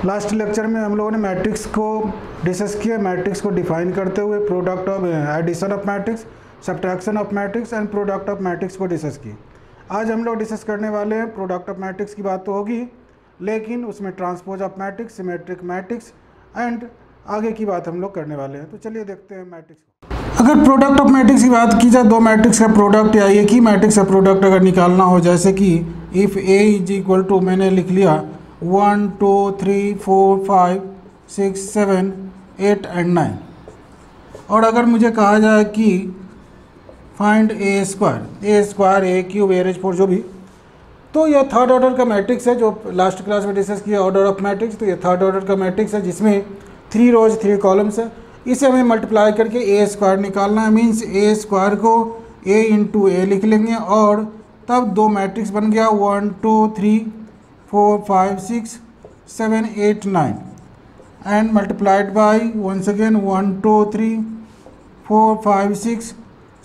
Last lecture में हम लोगों ने मैट्रिक्स को डिस्कस किया, मैट्रिक्स को डिफाइन करते हुए product of addition of matrix, subtraction of matrix and product of matrix को डिस्कस किए। आज हम लोग डिस्कस करने वाले हैं प्रोडक्ट ऑफ मैट्रिक्स की बात तो होगी, लेकिन उसमें transpose of matrix, symmetric matrix and आगे की बात हम लोग करने वाले हैं। तो चलिए देखते हैं मैट्रिक्स को। अगर प्रोडक्ट ऑफ मैट्रिक्स की बात की जाए, दो मैट्रिक्स का प्रोडक्ट या एक ही मैट्रिक्स का प्रोडक्ट अगर निकालना हो, जैसे कि if A is equal to, मैंने लिख लिया 1 2 3 4 5 6 7 8 एंड 9, और अगर मुझे कहा जाए कि फाइंड ए स्क्वायर ए क्यूब एरेज फोर जो भी, तो यह थर्ड ऑर्डर का मैट्रिक्स है जो लास्ट क्लास में डिस्कस किया ऑर्डर ऑफ मैट्रिक्स। तो यह थर्ड ऑर्डर का मैट्रिक्स है जिसमें 3 रोज 3 कॉलम्स है। इसे हमें मल्टीप्लाई करके ए स्क्वायर निकालना है, मीन्स ए स्क्वायर को ए इंटू ए लिख लेंगे और तब दो मैट्रिक्स बन गया 1 2 3 4 5 6 7 8 9 and multiplied by once again 1 2 3 4 5 6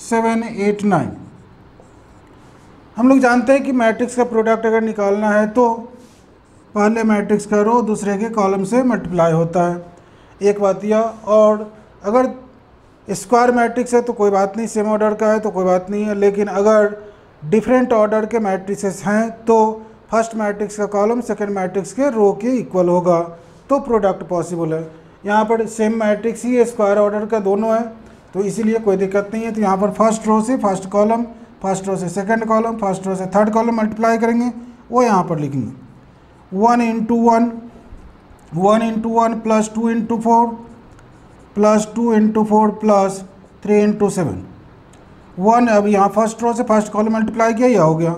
7 8 9। हम लोग जानते हैं कि मैट्रिक्स का प्रोडक्ट अगर निकालना है तो पहले मैट्रिक्स का रो दूसरे के कॉलम से मल्टीप्लाई होता है, एक बात यह। और अगर स्क्वायर मैट्रिक्स है तो कोई बात नहीं, सेम ऑर्डर का है तो कोई बात नहीं है, लेकिन अगर डिफरेंट ऑर्डर के मैट्रिक्सेस हैं तो फर्स्ट मैट्रिक्स का कॉलम सेकंड मैट्रिक्स के रो के इक्वल होगा, तो प्रोडक्ट पॉसिबल है। यहाँ पर सेम मैट्रिक्स ही स्क्वायर ऑर्डर का दोनों है, तो इसीलिए कोई दिक्कत नहीं है। तो यहाँ पर फर्स्ट रो से फर्स्ट कॉलम, फर्स्ट रो से सेकंड कॉलम, फर्स्ट रो से थर्ड कॉलम मल्टीप्लाई करेंगे, वो यहाँ पर लिखेंगे 1 into 1 1 into 1 plus 2 into 4 plus 2 into 4 plus 3 into 7 1। अब यहाँ फर्स्ट रो से फर्स्ट कॉलम मल्टीप्लाई किया, यह हो गया।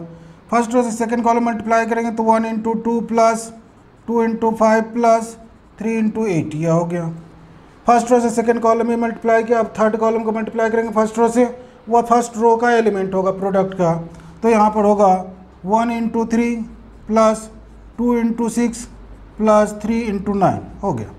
फर्स्ट रो से सेकंड कॉलम मल्टीप्लाई करेंगे तो 1 into 2 plus 2 into 5 plus 3 into 8, यह हो गया। फर्स्ट रो से सेकंड कॉलम में मल्टीप्लाई किया, अब थर्ड कॉलम को मल्टीप्लाई करेंगे फर्स्ट रो से, वह फर्स्ट रो का एलिमेंट होगा प्रोडक्ट का, तो यहाँ पर होगा 1 into 3 plus 2 into 6 plus 3 into 9, हो गया।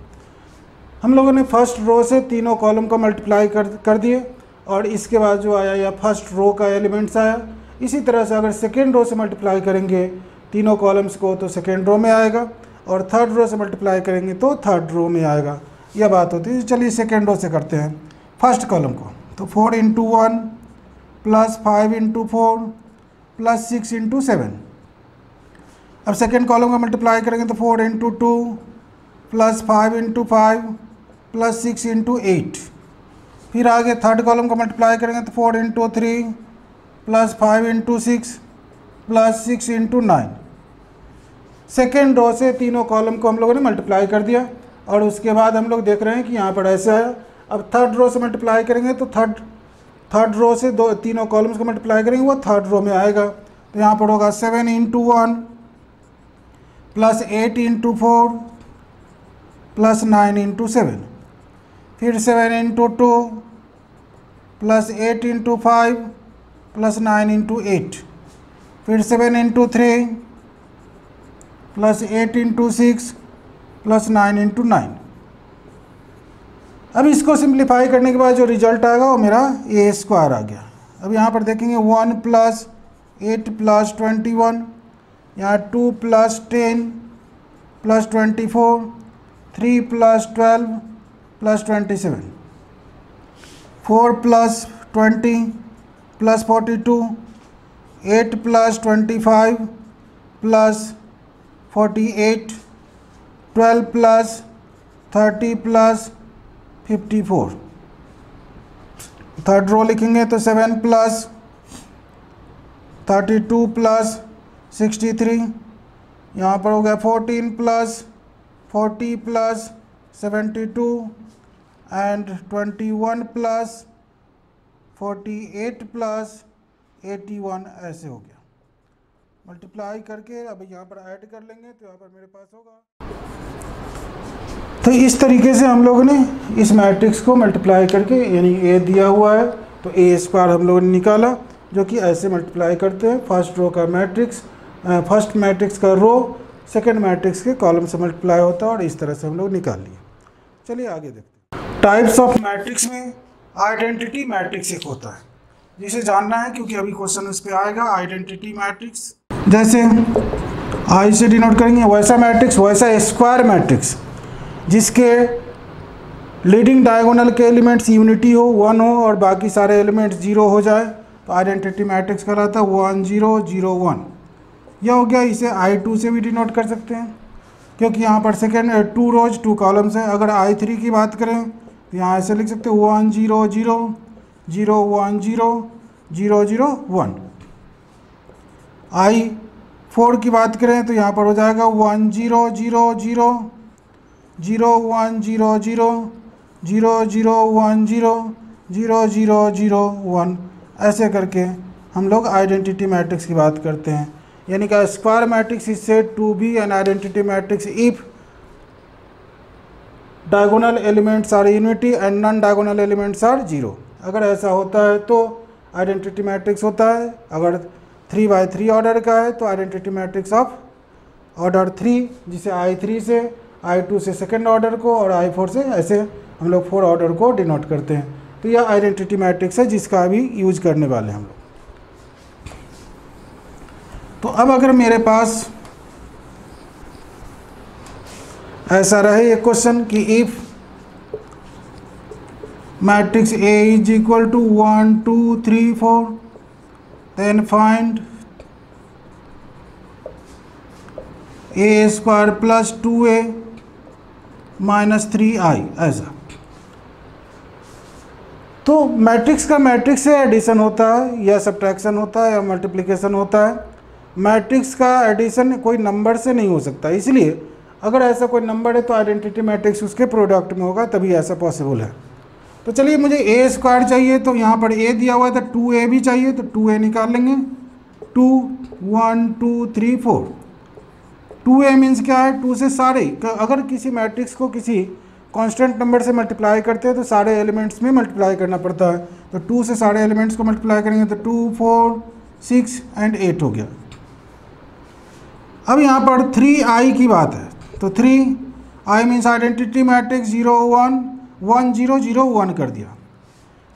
हम लोगों ने फर्स्ट रो से तीनों कॉलम को मल्टीप्लाई कर दिए और इसके बाद जो आया या फर्स्ट रो का एलिमेंट्स आया। इसी तरह से अगर सेकेंड रो से मल्टीप्लाई करेंगे तीनों कॉलम्स को तो सेकेंड रो में आएगा, और थर्ड रो से मल्टीप्लाई करेंगे तो थर्ड रो में आएगा, यह बात होती है। चलिए सेकेंड रो से करते हैं फर्स्ट कॉलम को, तो 4 into 1 plus 5 into 4 plus 6 into 7। अब सेकेंड कॉलम को मल्टीप्लाई करेंगे तो 4 into 2 plus 5 into 5 plus 6 into 8। फिर आगे थर्ड कॉलम को मल्टीप्लाई करेंगे तो 4 into 3 plus 5 into 6 plus 6 into 9। Second row से तीनों कॉलम को हम लोगों ने मल्टीप्लाई कर दिया, और उसके बाद हम लोग देख रहे हैं कि यहाँ पर ऐसे आया। अब थर्ड रो से मल्टीप्लाई करेंगे तो थर्ड रो से तीनों कॉलम्स को मल्टीप्लाई करेंगे, वो थर्ड रो में आएगा। तो यहाँ पर होगा 7 into 1 plus 8 into 4 plus 9 into 7। फिर 7 into 2 plus 8 into 5 plus 9 into 8। फिर 7 into 3 plus 8 into 6 plus 9 into 9। अब इसको सिंप्लीफाई करने के बाद जो रिजल्ट आएगा वो मेरा ए स्क्वायर आ गया। अब यहाँ पर देखेंगे 1 प्लस 8 प्लस 21, यहाँ 2 plus 10 plus 24, 3 plus 12 plus 27, 4 plus 20 plus 42, 8 plus 25 plus 48, 12 plus 30 plus 54। Third row लिखेंगे तो 7 प्लस 32 प्लस 63, यहाँ पर हो गया 14 plus 40 plus 72 and 21 plus 48 plus 81, ऐसे हो गया। मल्टीप्लाई करके अब यहाँ पर ऐड कर लेंगे तो यहाँ पर मेरे पास होगा। तो इस तरीके से हम लोगों ने इस मैट्रिक्स को मल्टीप्लाई करके, यानी ए दिया हुआ है तो ए स्क्वायर हम लोगों ने निकाला, जो कि ऐसे मल्टीप्लाई करते हैं। फर्स्ट रो का मैट्रिक्स, फर्स्ट मैट्रिक्स का रो सेकंड मैट्रिक्स के कॉलम से मल्टीप्लाई होता है, और इस तरह से हम लोग निकाल लिए। चलिए आगे देखते हैं। टाइप्स ऑफ मैट्रिक्स में आइडेंटिटी मैट्रिक्स एक होता है, जिसे जानना है क्योंकि अभी क्वेश्चन उस पर आएगा। आइडेंटिटी मैट्रिक्स, जैसे आई से डिनोट करेंगे। वैसा मैट्रिक्स, वैसा स्क्वायर मैट्रिक्स जिसके लीडिंग डायगोनल के एलिमेंट्स यूनिटी हो, 1 हो, और बाकी सारे एलिमेंट्स 0 हो जाए तो आइडेंटिटी मैट्रिक्स कहलाता है 1 0 0 1। यह हो गया। इसे I2 से भी डिनोट कर सकते हैं क्योंकि यहाँ पर सेकेंड 2 रोज 2 कॉलम्स हैं। अगर I3 की बात करें तो यहाँ ऐसे लिख सकते हैं 1 0 0 0 1 0 0 0 1। I4 की बात करें तो यहाँ पर हो जाएगा 1 0 0 0 0 1 0 0 0 0 1 0 0 0 0 1। ऐसे करके हम लोग आइडेंटिटी मैट्रिक्स की बात करते हैं। यानी कि square matrix is said to be an identity matrix if diagonal elements are unity and non diagonal elements are 0। अगर ऐसा होता है तो आइडेंटिटी मैट्रिक्स होता है। अगर 3×3 ऑर्डर का है तो आइडेंटिटी मैट्रिक्स ऑफ ऑर्डर 3, जिसे I3 से, I2 से सेकेंड ऑर्डर को और I4 से, ऐसे हम लोग 4 ऑर्डर को डिनोट करते हैं। तो यह आइडेंटिटी मैट्रिक्स है जिसका अभी यूज करने वाले हैं हम लोग। तो अब अगर मेरे पास ऐसा रहे एक क्वेश्चन कि if matrix A is equal to 1 2 3 4 then find A square plus 2A minus 3I, ऐसा। तो मैट्रिक्स का मैट्रिक्स से एडिशन होता है या सब्ट्रैक्शन होता है या मल्टीप्लिकेशन होता है। मैट्रिक्स का एडिशन कोई नंबर से नहीं हो सकता, इसलिए अगर ऐसा कोई नंबर है तो आइडेंटिटी मैट्रिक्स उसके प्रोडक्ट में होगा, तभी ऐसा पॉसिबल है। तो चलिए, मुझे A स्क्वायर चाहिए तो यहाँ पर A दिया हुआ है तो 2A भी चाहिए, तो 2A निकाल लेंगे। 2 1 2 3 4। 2A मीन्स क्या है? 2 से सारे, अगर किसी मैट्रिक्स को किसी कांस्टेंट नंबर से मल्टीप्लाई करते हैं तो सारे एलिमेंट्स में मल्टीप्लाई करना पड़ता है। तो 2 से सारे एलिमेंट्स को मल्टीप्लाई करेंगे तो 2 4 6 एंड 8 हो गया। अब यहाँ पर 3I की बात है तो 3I मीन्स आइडेंटिटी मैट्रिक्स 0 1 1 0 0 1 कर दिया।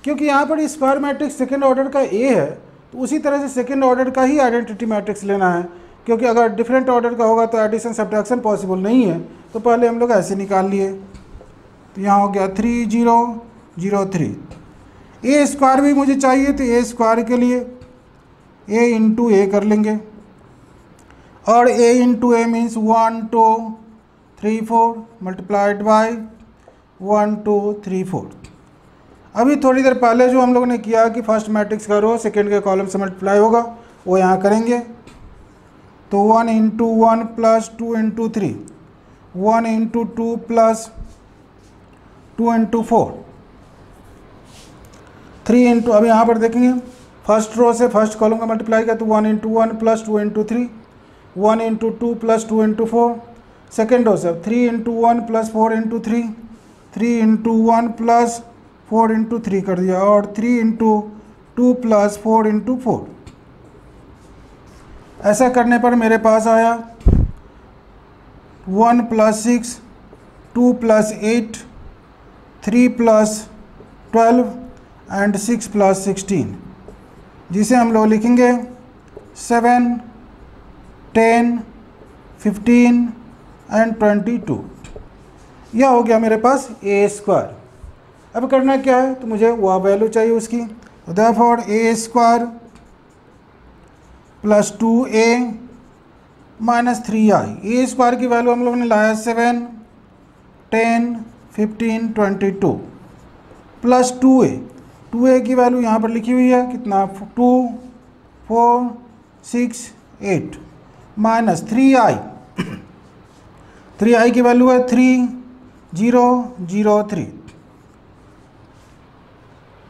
क्योंकि यहाँ पर स्क्वायर मैट्रिक्स सेकेंड ऑर्डर का A है तो उसी तरह से सेकेंड ऑर्डर का ही आइडेंटिटी मैट्रिक्स लेना है, क्योंकि अगर डिफरेंट ऑर्डर का होगा तो एडिशन सब्ट्रैक्शन पॉसिबल नहीं है। तो पहले हम लोग ऐसे निकाल लिए। तो यहाँ हो गया 3 0 0 3। A स्क्वायर भी मुझे चाहिए तो A स्क्वायर के लिए A इंटू A कर लेंगे, और A into A means 1 2 3 4 multiplied by 1 2 3 4। अभी थोड़ी देर पहले जो हम लोगों ने किया कि फर्स्ट मैट्रिक्स का रो सेकेंड के कॉलम से मल्टीप्लाई होगा, वो यहाँ करेंगे। तो 1 into 1 plus 2 into 3, 1 into 2 plus 2 into 4, 3 into, अब यहाँ पर देखेंगे फर्स्ट रो से फर्स्ट कॉलम का मल्टीप्लाई किया तो 1 into 1 plus 2 into 3, 1 into 2 plus 2 into 4। Second row से 3 into 1 plus 4 into 3, 3 into 1 plus 4 into 3 कर दिया, और 3 इंटू 2 प्लस 4 इंटू 4। ऐसा करने पर मेरे पास आया 1 plus 6, 2 plus 8, 3 plus 12 and 6 plus 16, जिसे हम लोग लिखेंगे 7 10 15 एंड 22। यह हो गया मेरे पास A स्क्वायर। अब करना क्या है, तो मुझे वह वैल्यू चाहिए उसकी। तो therefore A square plus 2A minus 3I। A square की वैल्यू हम लोगों ने लाया 7 10 15 22 प्लस 2A। 2A की वैल्यू यहाँ पर लिखी हुई है, कितना 2 4 6 8 माइनस 3I। 3I की वैल्यू है 3 0 0 3।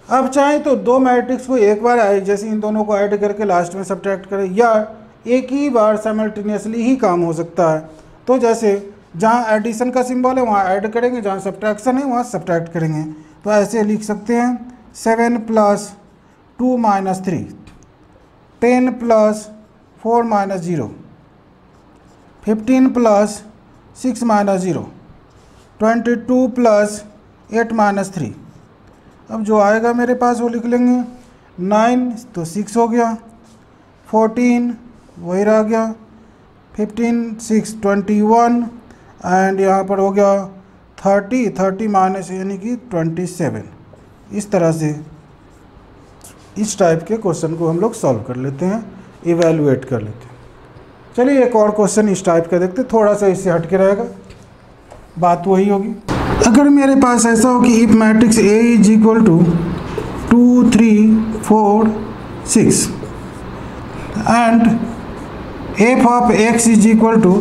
अब चाहें तो दो मैट्रिक्स को एक बार जैसे इन दोनों को ऐड करके लास्ट में सब्ट्रैक्ट करें, या एक ही बार साइमल्टेनियसली ही काम हो सकता है। तो जैसे जहाँ एडिशन का सिंबल है वहाँ ऐड करेंगे, जहाँ सब्ट्रैक्शन है वहाँ सब्ट्रैक्ट करेंगे। तो ऐसे लिख सकते हैं 7 plus 2 minus 3, 10 plus 4 minus 0, 15 plus 6 minus 0, 22 plus 8 minus 3। अब जो आएगा मेरे पास वो लिख लेंगे। 9 तो 6 हो गया, 14 वही रह गया, 15 6 21 एंड यहाँ पर हो गया 30 माइनस यानी कि 27। इस तरह से इस टाइप के क्वेश्चन को हम लोग सॉल्व कर लेते हैं, इवेलुएट कर लेते हैं। चलिए एक और क्वेश्चन इस टाइप का देखते हैं, थोड़ा सा इससे हट के रहेगा, बात वही होगी। अगर मेरे पास ऐसा हो कि if matrix A is equal to 2 3 4 6 and f of x is equal to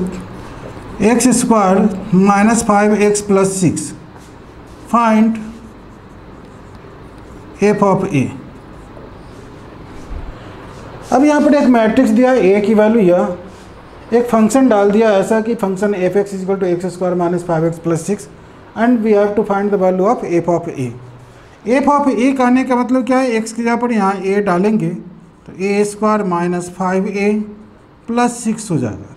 x square minus 5x plus 6, find f of A. अब यहाँ पर एक मैट्रिक्स दिया है, ए की वैल्यू यह, एक फंक्शन डाल दिया ऐसा कि function f x equal to x square minus 5x plus 6 and we have to find the value of f of A. F of A कहने का मतलब क्या है, एक्स की जगह पर यहाँ ए डालेंगे तो ए स्क्वायर माइनस 5a प्लस 6 हो जाएगा।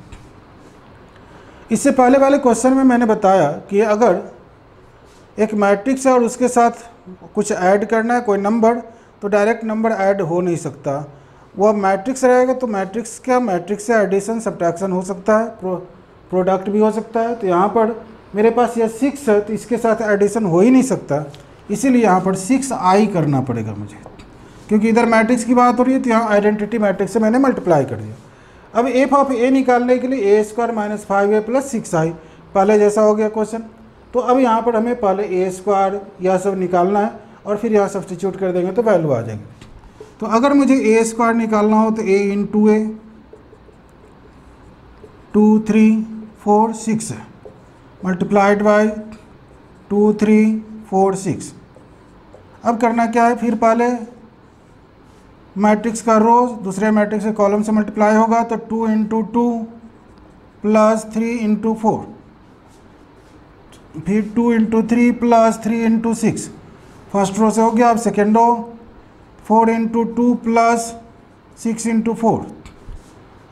इससे पहले वाले क्वेश्चन में मैंने बताया कि अगर एक मैट्रिक्स है और उसके साथ कुछ ऐड करना है कोई नंबर, तो डायरेक्ट नंबर ऐड हो नहीं सकता, वह मैट्रिक्स रहेगा तो मैट्रिक्स से एडिशन सब्ट्रैक्शन हो सकता है, प्रोडक्ट भी हो सकता है। तो यहाँ पर मेरे पास यह 6 है तो इसके साथ एडिशन हो ही नहीं सकता, इसीलिए यहाँ पर 6i करना पड़ेगा मुझे, क्योंकि इधर मैट्रिक्स की बात हो रही है तो यहाँ आइडेंटिटी मैट्रिक्स से मैंने मल्टीप्लाई कर दिया। अब एफ ऑफ ए निकालने के लिए ए square minus 5a plus 6i, पहले जैसा हो गया क्वेश्चन। तो अब यहाँ पर हमें पहले ए स्क्वायर यह सब निकालना है और फिर यहाँ सब्स्टिट्यूट कर देंगे तो वैल्यू आ जाएगी। तो अगर मुझे ए स्क्वायर निकालना हो तो a इंटू ए 2 3 4 6 है, मल्टीप्लाइड बाई 2 3 4 6। अब करना क्या है, फिर पहले मैट्रिक्स का रो दूसरे मैट्रिक्स के कॉलम से मल्टीप्लाई होगा तो 2 इंटू 2 प्लस 3 इंटू 4, फिर 2 into 3 plus 3 into 6, first row से हो गया। अब second row 4 into 2 plus 6 into 4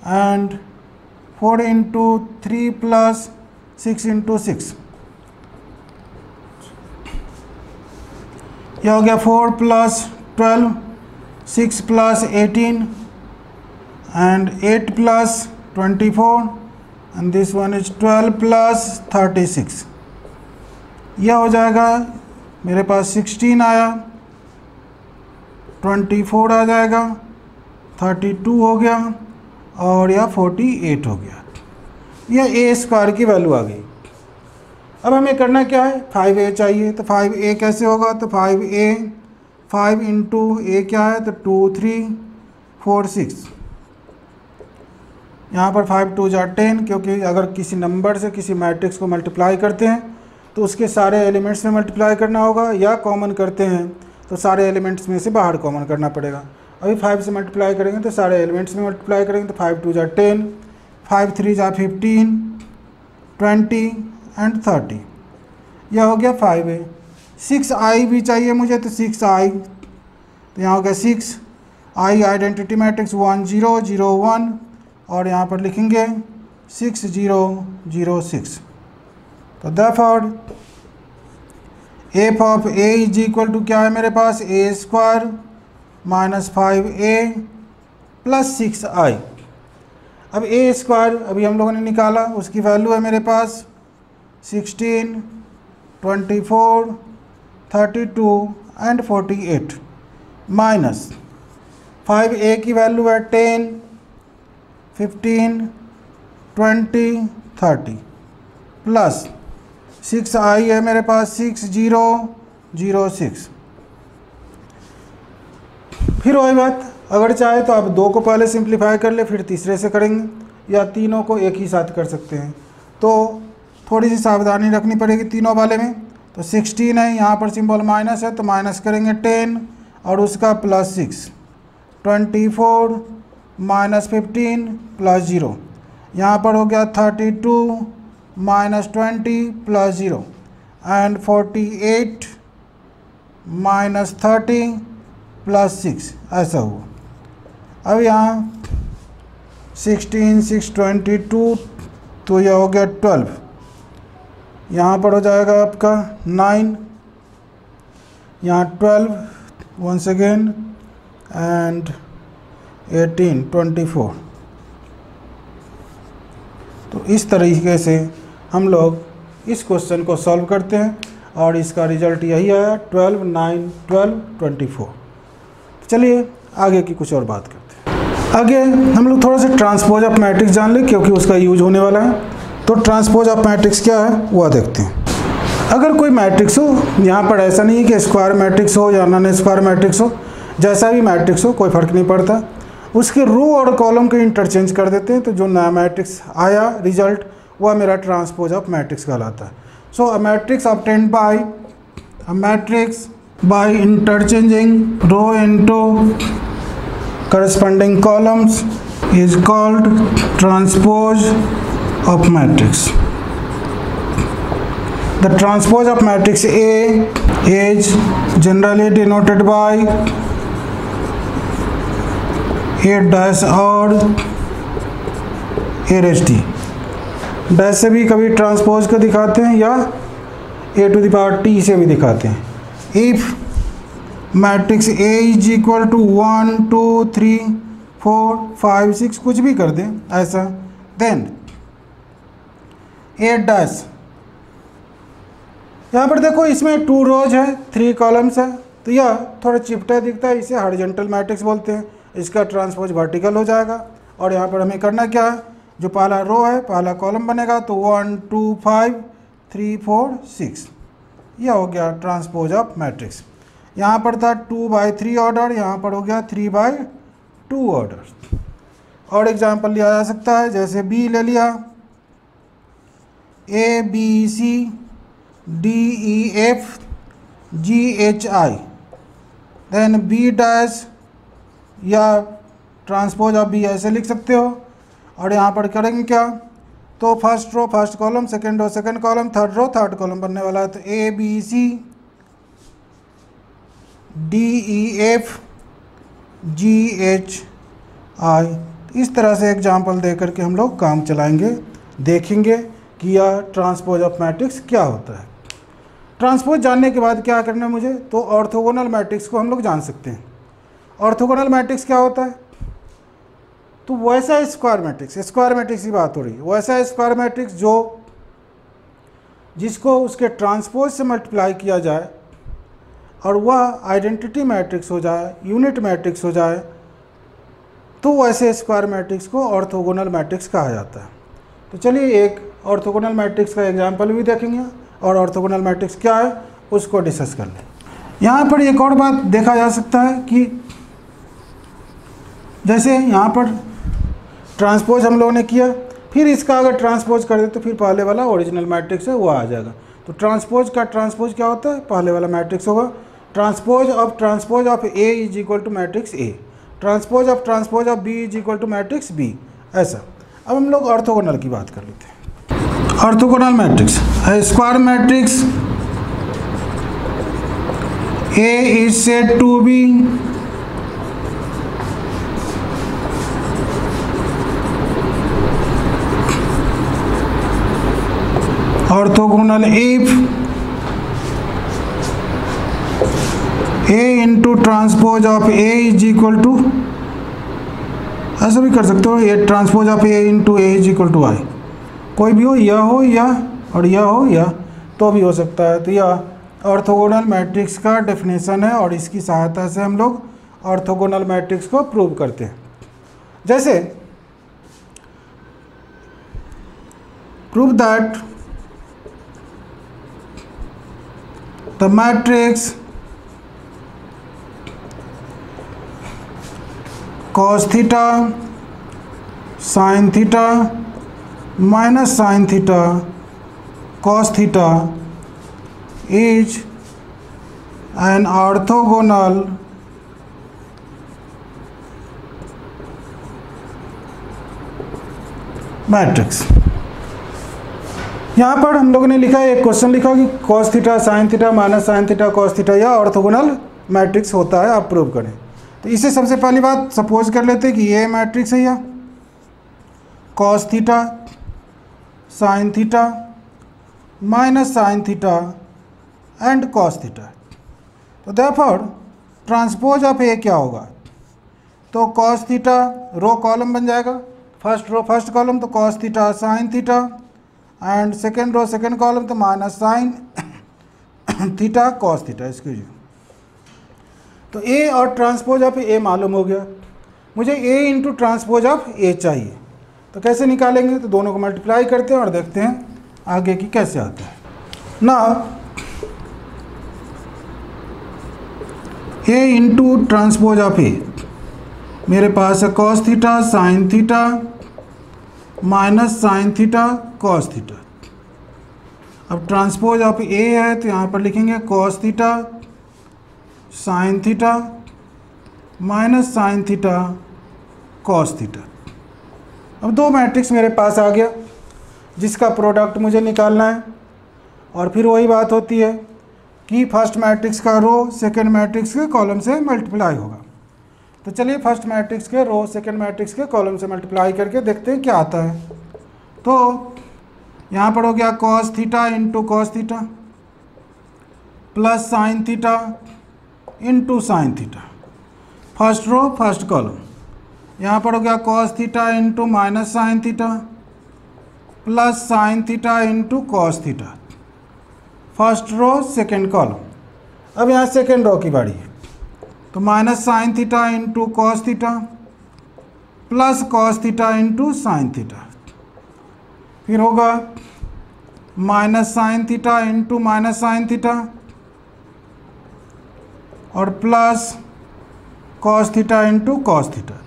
and 4 into 3 plus 6 into 6, यह हो गया 4 plus 12, 6 plus 18 and 8 plus 24 and this one is 12 plus 36। यह हो जाएगा मेरे पास 16 आया, 24 आ जाएगा, 32 हो गया और यह 48 हो गया। यह ए स्क्वायर की वैल्यू आ गई। अब हमें करना क्या है, 5a चाहिए। तो 5a कैसे होगा, तो 5a 5 इंटू ए क्या है तो 2 3 4 6, यहाँ पर 5 2 जा 10, क्योंकि अगर किसी नंबर से किसी मैट्रिक्स को मल्टीप्लाई करते हैं तो उसके सारे एलिमेंट्स में मल्टीप्लाई करना होगा, या कॉमन करते हैं तो सारे एलिमेंट्स में से बाहर कॉमन करना पड़ेगा। अभी 5 से मल्टीप्लाई करेंगे तो सारे एलिमेंट्स में मल्टीप्लाई करेंगे तो 5 2 जा 10, 5 3 जा 15, 20 एंड 30। यह हो गया 5a। 6i भी चाहिए मुझे तो 6i, तो यहाँ हो गया 6i आइडेंटिटी मैट्रिक्स 1 0 0 1 और यहाँ पर लिखेंगे 6 0 0 6। तो therefore f of A is equal to क्या है मेरे पास, A square minus 5a plus 6i। अब ए स्क्वायर अभी हम लोगों ने निकाला, उसकी वैल्यू है मेरे पास 16 24 32 एंड 48 माइनस 5a की वैल्यू है 10 15 20 30 प्लस 6i है मेरे पास 6 0 0 6। फिर वही बात, अगर चाहे तो आप 2 को पहले सिंप्लीफाई कर ले फिर तीसरे से करेंगे, या तीनों को एक ही साथ कर सकते हैं। तो थोड़ी सी सावधानी रखनी पड़ेगी तीनों वाले में। तो 16 है, यहाँ पर सिंबल माइनस है तो माइनस करेंगे 10 और उसका प्लस 6, 24 माइनस 15 प्लस 0, यहाँ पर हो गया 32 minus 20 plus 0 and 48 minus 30 plus 6, ऐसा हुआ। अब यहाँ 16 6 22 तो यह हो गया 12, यहाँ पर हो जाएगा आपका 9, यहाँ 12 वंस अगेन एंड 18 24 तो इस तरीके से हम लोग इस क्वेश्चन को सॉल्व करते हैं और इसका रिजल्ट यही आया 12, 9, 12, 24। चलिए आगे की कुछ और बात करते हैं। आगे हम लोग थोड़ा सा ट्रांसपोज ऑफ मैट्रिक्स जान लें क्योंकि उसका यूज होने वाला है। तो ट्रांसपोज ऑफ मैट्रिक्स क्या है वह देखते हैं। अगर कोई मैट्रिक्स हो, यहाँ पर ऐसा नहीं है कि स्क्वायर मैट्रिक्स हो या नॉन स्क्वायर मैट्रिक्स हो, जैसा भी मैट्रिक्स हो कोई फ़र्क नहीं पड़ता, उसके रो और कॉलम के इंटरचेंज कर देते हैं तो जो नया मैट्रिक्स आया रिजल्ट वह मेरा ट्रांसपोज ऑफ मैट्रिक्स कहलाता है। So a matrix obtained by interchanging row into corresponding columns is called transpose of matrix. The transpose of matrix A is generally denoted by A dash or A dash D. Dash से भी कभी transpose को दिखाते हैं या A to the power T से भी दिखाते हैं। If matrix A is equal to 1, 2, 3, 4, 5, 6 कुछ भी कर दें ऐसा, देन A डैश, यहाँ पर देखो इसमें 2 रोज है 3 कॉलम्स है तो यह थोड़ा चिपटा दिखता है, इसे हॉरिजॉन्टल मैट्रिक्स बोलते हैं। इसका ट्रांसपोज वर्टिकल हो जाएगा और यहाँ पर हमें करना क्या है, जो पहला रो है पहला कॉलम बनेगा तो 1, 2, 5, 3, 4, 6, यह हो गया ट्रांसपोज ऑफ मैट्रिक्स। यहाँ पर था 2/3 ऑर्डर, यहाँ पर हो गया 3/2 ऑर्डर। और एग्जाम्पल लिया जा सकता है, जैसे बी ले लिया, A B C D E F G H I, then B dash या ट्रांसपोज ऑफ बी ऐसे लिख सकते हो। और यहाँ पर करेंगे क्या, तो first row first column, second row second column, third row third column बनने वाला है। तो A B C D E F G H I, इस तरह से एग्जाम्पल दे करके हम लोग काम चलाएंगे, देखेंगे कि यह ट्रांसपोज ऑफ मैट्रिक्स क्या होता है। ट्रांसपोज जानने के बाद क्या करना है मुझे, तो ऑर्थोगोनल मैट्रिक्स को हम लोग जान सकते हैं। ऑर्थोगोनल मैट्रिक्स क्या होता है, तो वैसा स्क्वायर मैट्रिक्स की बात हो रही है, वैसा स्क्वायर मैट्रिक्स जिसको उसके ट्रांसपोज से मल्टीप्लाई किया जाए और वह आइडेंटिटी मैट्रिक्स हो जाए, यूनिट मैट्रिक्स हो जाए, तो वैसे स्क्वायर मैट्रिक्स को ऑर्थोगोनल मैट्रिक्स कहा जाता है। तो चलिए एक ऑर्थोगोनल मैट्रिक्स का एग्जांपल भी देखेंगे और ऑर्थोगोनल मैट्रिक्स क्या है उसको डिस्कस कर लें। यहाँ पर एक और बात देखा जा सकता है कि जैसे यहाँ पर ट्रांसपोज हम लोगों ने किया, फिर इसका अगर ट्रांसपोज कर दे तो फिर पहले वाला ओरिजिनल मैट्रिक्स है वो आ जाएगा। तो ट्रांसपोज क्या होता है, पहले वाला मैट्रिक्स होगा। Transpose of A is equal to matrix A, transpose of B is equal to matrix B, ऐसा। अब हम लोग ऑर्थोगोनल की बात कर लेते हैं। Orthogonal matrix, square matrix A is said to be orthogonal if A into transpose of A is equal to, ऐसा भी कर सकते हो, ये transpose of A into A is equal to I, कोई भी हो, यह हो या और यह हो या तो भी हो सकता है। तो यह ऑर्थोगोनल मैट्रिक्स का डेफिनेशन है और इसकी सहायता से हम लोग ऑर्थोगोनल मैट्रिक्स को प्रूव करते हैं। जैसे prove that the matrix cos theta sin theta minus sin theta cos theta is an orthogonal matrix. यहाँ पर हम लोगों ने लिखा है, एक क्वेश्चन लिखा कि cos theta sin theta minus sin theta cos theta यह ऑर्थोगोनल मैट्रिक्स होता है, आप प्रूव करें। तो इसे सबसे पहली बात सपोज कर लेते हैं कि ये मैट्रिक्स है, यह cos theta sin theta minus sin theta and cos theta. तो देयरफॉर ट्रांसपोज ऑफ ए क्या होगा, तो cos थीटा रो कॉलम बन जाएगा, फर्स्ट रो फर्स्ट कॉलम तो cos theta sine theta, and second row second column तो minus sine theta cos theta. Excuse. तो A और ट्रांसपोज ऑफ ए मालूम हो गया, मुझे ए इंटू ट्रांसपोज ऑफ ए चाहिए। तो कैसे निकालेंगे? तो दोनों को मल्टीप्लाई करते हैं और देखते हैं आगे की कैसे आता है ना। ए इंटू ट्रांसपोज ऑफ ए, मेरे पास है cos theta sine theta minus sine theta cos theta. अब ट्रांसपोज ऑफ ए है तो यहाँ पर लिखेंगे cos theta sine theta minus sine theta cos theta. अब दो मैट्रिक्स मेरे पास आ गया जिसका प्रोडक्ट मुझे निकालना है, और फिर वही बात होती है कि फर्स्ट मैट्रिक्स का रो सेकंड मैट्रिक्स के कॉलम से मल्टीप्लाई होगा। तो चलिए फर्स्ट मैट्रिक्स के रो सेकंड मैट्रिक्स के कॉलम से मल्टीप्लाई करके देखते हैं क्या आता है। तो यहाँ पर हो गया cos theta into cos theta plus sine theta into sine theta, first row first column. यहाँ पर हो गया cos theta into minus sine theta plus sine theta into cos theta, first row second column. अब यहाँ second row की बारी है, तो minus sine theta into cos theta plus cos theta into sine theta, फिर होगा minus sine theta into minus sine theta और plus cos theta into cos theta.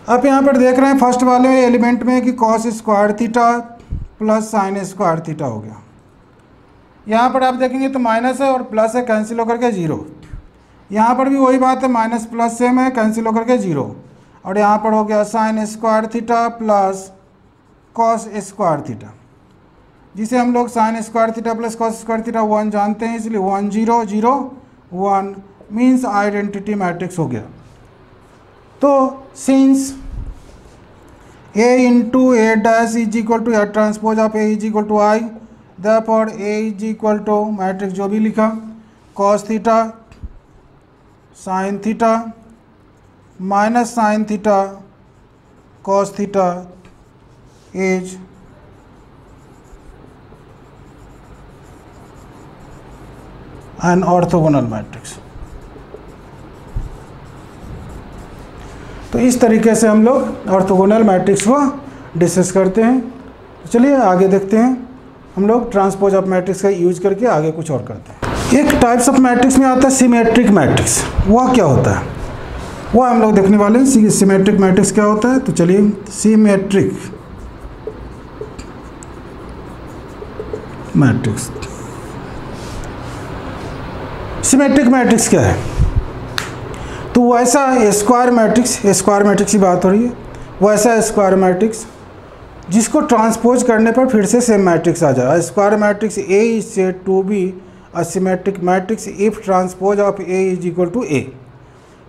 अब यहाँ पर देख रहे हैं फर्स्ट वाले एलिमेंट में कि cos square theta plus sine square theta हो गया। यहाँ पर आप देखेंगे तो माइनस है और प्लस है, कैंसिल होकर के जीरो। यहाँ पर भी वही बात है, माइनस प्लस सेम है, कैंसिल होकर के जीरो। और यहाँ पर हो गया sine square theta plus cos square theta, जिसे हम लोग sine square theta plus cos square theta 1 जानते हैं, इसलिए 1 0 0 1 मीन्स आइडेंटिटी मैट्रिक्स हो गया। तो since a into A dash is equal to transpose of a is equal to I, therefore a is equal to matrix जो भी लिखा cos theta sine theta minus sine theta cos theta is an orthogonal matrix. तो इस तरीके से हम लोग orthogonal matrix को डिस्कस करते हैं। तो चलिए आगे देखते हैं, हम लोग ट्रांसपोज ऑफ मैट्रिक्स का यूज करके आगे कुछ और करते हैं। एक टाइप्स ऑफ मैट्रिक्स में आता है सिमेट्रिक मैट्रिक्स। वह क्या होता है वह हम लोग देखने वाले हैं। सिमेट्रिक मैट्रिक्स क्या होता है, तो चलिए सिमेट्रिक मैट्रिक्स। सिमेट्रिक मैट्रिक्स क्या है? तो वैसा स्क्वायर मैट्रिक्स की बात हो रही है, वैसा स्क्वायर मैट्रिक्स जिसको ट्रांसपोज करने पर फिर से सेम मैट्रिक्स आ जाए। Square matrix A is said to be a symmetric matrix if transpose of A is equal to A.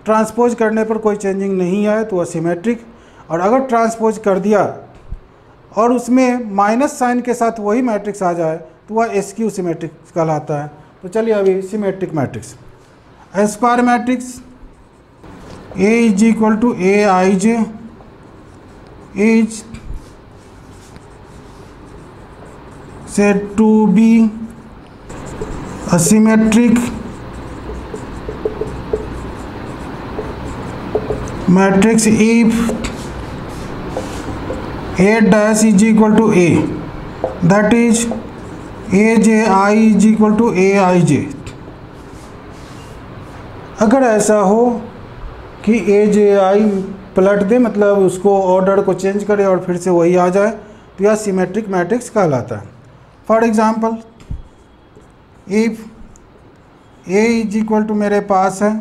Transpose करने पर कोई चेंजिंग नहीं आए तो वह सिमेट्रिक, और अगर ट्रांसपोज कर दिया और उसमें माइनस साइन के साथ वही मैट्रिक्स आ जाए तो वह एस्क्यू सिमेट्रिक कहलाता है। तो चलिए अभी symmetric matrix. Square matrix A is equal to A I J is said to be a symmetric matrix if A dash is equal to A, that is AJI is equal to AIJ। अगर ऐसा हो कि AJI पलट दे, मतलब उसको order को change करे और फिर से वही आ जाए, तो यह सिमेट्रिक मैट्रिक्स कहलाता है। For example if A is equal to मेरे पास है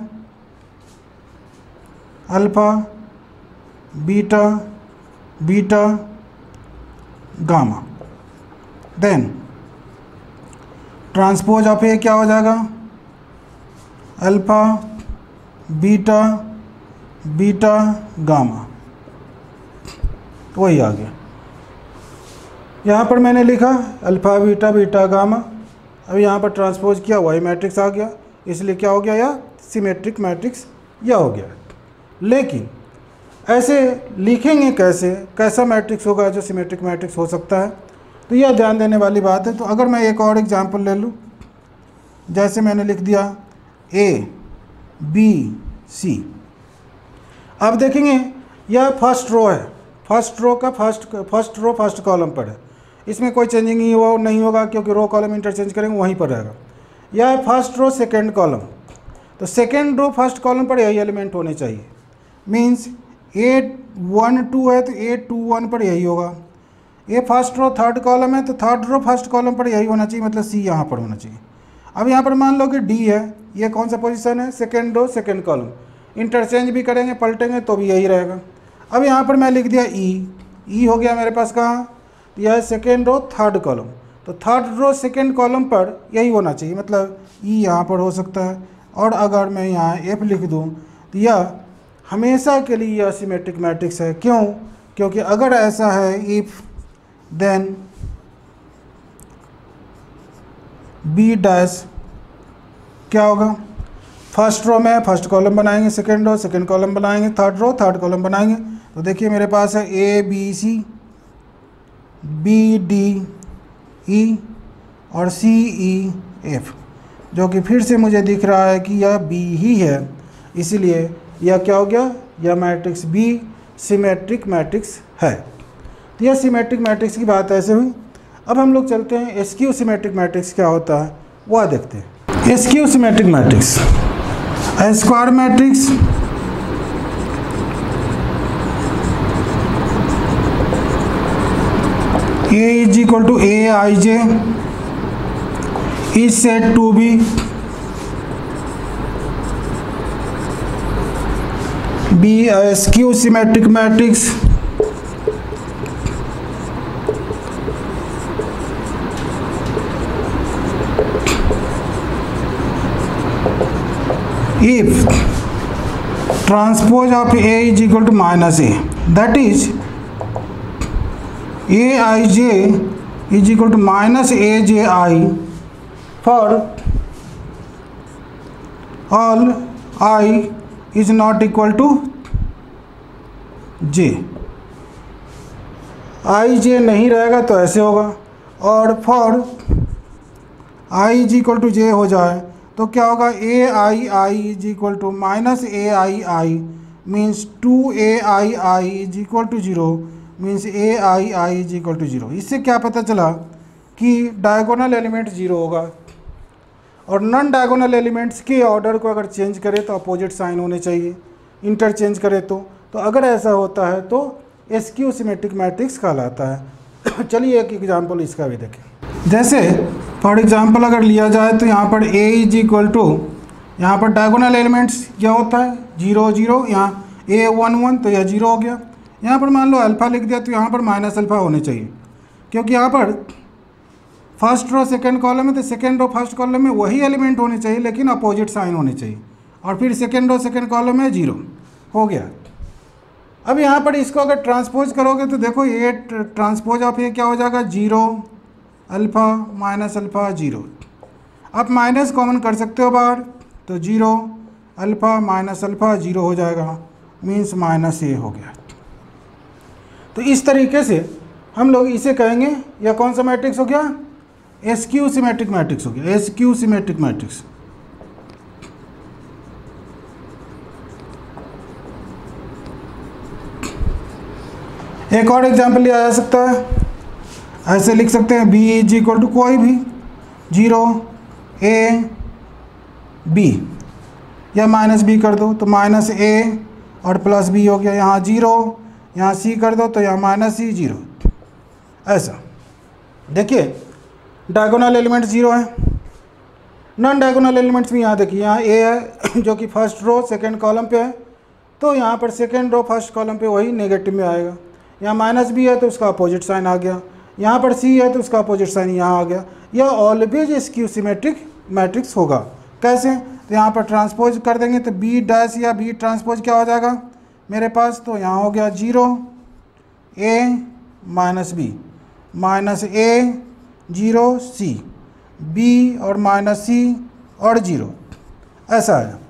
alpha beta beta gamma, then transpose of A क्या हो जाएगा? अल्फ़ा बीटा बीटा गामा, तो वही आ गया। यहाँ पर मैंने लिखा अल्फ़ा बीटा बीटा गामा, अब यहाँ पर ट्रांसपोज किया वही मैट्रिक्स आ गया, इसलिए क्या हो गया? यह सिमेट्रिक मैट्रिक्स यह हो गया। लेकिन ऐसे लिखेंगे कैसे, कैसा मैट्रिक्स होगा जो सिमेट्रिक मैट्रिक्स हो सकता है, तो यह ध्यान देने वाली बात है। तो अगर मैं एक और एग्जांपल ले लूँ, जैसे मैंने लिख दिया A B C। अब देखेंगे यह फर्स्ट रो है, फर्स्ट रो का फर्स्ट रो फर्स्ट कॉलम पर है, इसमें कोई चेंजिंग नहीं होगा क्योंकि रो कॉलम इंटरचेंज करेंगे वहीं पर रहेगा। यह है फर्स्ट रो सेकेंड कॉलम, तो सेकेंड रो फर्स्ट कॉलम पर यही एलिमेंट होने चाहिए। मीन्स A1 2 है तो A2 1 पर यही होगा। ये फर्स्ट रो थर्ड कॉलम है तो थर्ड रो फर्स्ट कॉलम पर यही होना चाहिए, मतलब C यहाँ पर होना चाहिए। अब यहाँ पर मान लो कि D है, ये कौन सा पोजीशन है, second row second column, interchange भी करेंगे पलटेंगे तो भी यही रहेगा। अब यहाँ पर मैं लिख दिया E हो गया मेरे पास कहाँ, यह है सेकेंड रो थर्ड कॉलम, तो थर्ड रो सेकेंड कॉलम पर यही होना चाहिए, मतलब E यहाँ पर हो सकता है। और अगर मैं यहाँ F लिख दूँ तो यह हमेशा के लिए यह सिमेट्रिक मैट्रिक्स है। क्यों? क्योंकि अगर ऐसा है इफ़ देन B डैश क्या होगा, फर्स्ट रो में फर्स्ट कॉलम बनाएंगे, सेकेंड रो सेकेंड कॉलम बनाएंगे, थर्ड रो थर्ड कॉलम बनाएंगे। तो देखिए मेरे पास है A B C B D E और C E F, जो कि फिर से मुझे दिख रहा है कि यह B ही है, इसीलिए यह क्या हो गया, यह मैट्रिक्स B सिमेट्रिक मैट्रिक्स है। तो यह सिमेट्रिक मैट्रिक्स की बात ऐसे हुई। अब हम लोग चलते हैं एस्क्यू सिमेट्रिक मैट्रिक्स क्या होता है वह देखते हैं। Askew symmetric matrix, square matrix A is equal to Aij is said to be a skew symmetric matrix if transpose of A is equal to minus A, that is Aij is equal to minus Aji for all I is not equal to J। I J नहीं रहेगा तो ऐसे होगा, और for I is equal to J हो जाए तो क्या होगा, Ai is equal to minus Aii means 2Ai is equal to 0 means Aii is equal to 0। इससे क्या पता चला कि डायगोनल एलिमेंट 0 होगा, और नॉन डायगोनल एलिमेंट्स के ऑर्डर को अगर चेंज करें तो अपोजिट साइन होने चाहिए, इंटरचेंज करें तो अगर ऐसा होता है तो एस्क्यू सिमेट्रिक मैट्रिक्स कहलाता है। चलिए एक एग्जांपल इसका भी देखें। जैसे फॉर एग्जांपल अगर लिया जाए तो यहाँ पर A इज इक्वल टू, यहाँ पर डायगोनल एलिमेंट्स क्या होता है 0 0, यहाँ A 1 1 तो यह 0 हो गया। यहाँ पर मान लो अल्फ़ा लिख दिया तो यहाँ पर माइनस अल्फ़ा होने चाहिए, क्योंकि यहाँ पर फर्स्ट रो सेकेंड कॉलम में तो सेकेंड रो फर्स्ट कॉलम में वही एलिमेंट होने चाहिए लेकिन अपोजिट साइन होने चाहिए, और फिर सेकेंड रो सेकेंड कॉलम में 0 हो गया। अब यहाँ पर इसको अगर ट्रांसपोज करोगे तो देखो ये ट्रांसपोज ऑफ ये क्या हो जाएगा 0 अल्फ़ा माइनस अल्फ़ा 0। आप माइनस कॉमन कर सकते हो बाहर, तो 0 अल्फ़ा माइनस अल्फ़ा 0 हो जाएगा, मीन्स माइनस ए हो गया। तो इस तरीके से हम लोग इसे कहेंगे यह कौन सा मैट्रिक्स हो गया, एस्क्यू सिमेट्रिक मैट्रिक्स हो गया, एस्क्यू सिमेट्रिक मैट्रिक्स। एक और एग्जांपल लिया जा सकता है, ऐसे लिख सकते हैं B इज इक्वल टू कोई भी 0 A B, या माइनस B कर दो तो माइनस A और प्लस B हो गया, यहाँ 0 यहाँ C कर दो तो यहाँ माइनस C 0। ऐसा देखिए डायगोनल एलिमेंट्स 0 है, नॉन डायगोनल एलिमेंट्स भी यहाँ देखिए, यहाँ A है जो कि फर्स्ट रो सेकेंड कॉलम पे है, तो यहाँ पर सेकेंड रो फर्स्ट कॉलम पे वही नेगेटिव में आएगा। यहाँ माइनस B है तो उसका अपोजिट साइन आ गया, यहाँ पर C है तो उसका अपोजिट साइन यहाँ आ गया। यह ऑलवेज एस्क्यू सिमेट्रिक मैट्रिक्स होगा। कैसे? तो यहाँ पर ट्रांसपोज कर देंगे तो B डैश या B ट्रांसपोज क्या हो जाएगा मेरे पास, तो यहाँ हो गया 0 A minus B minus A 0 C B और माइनस C और 0, ऐसा है।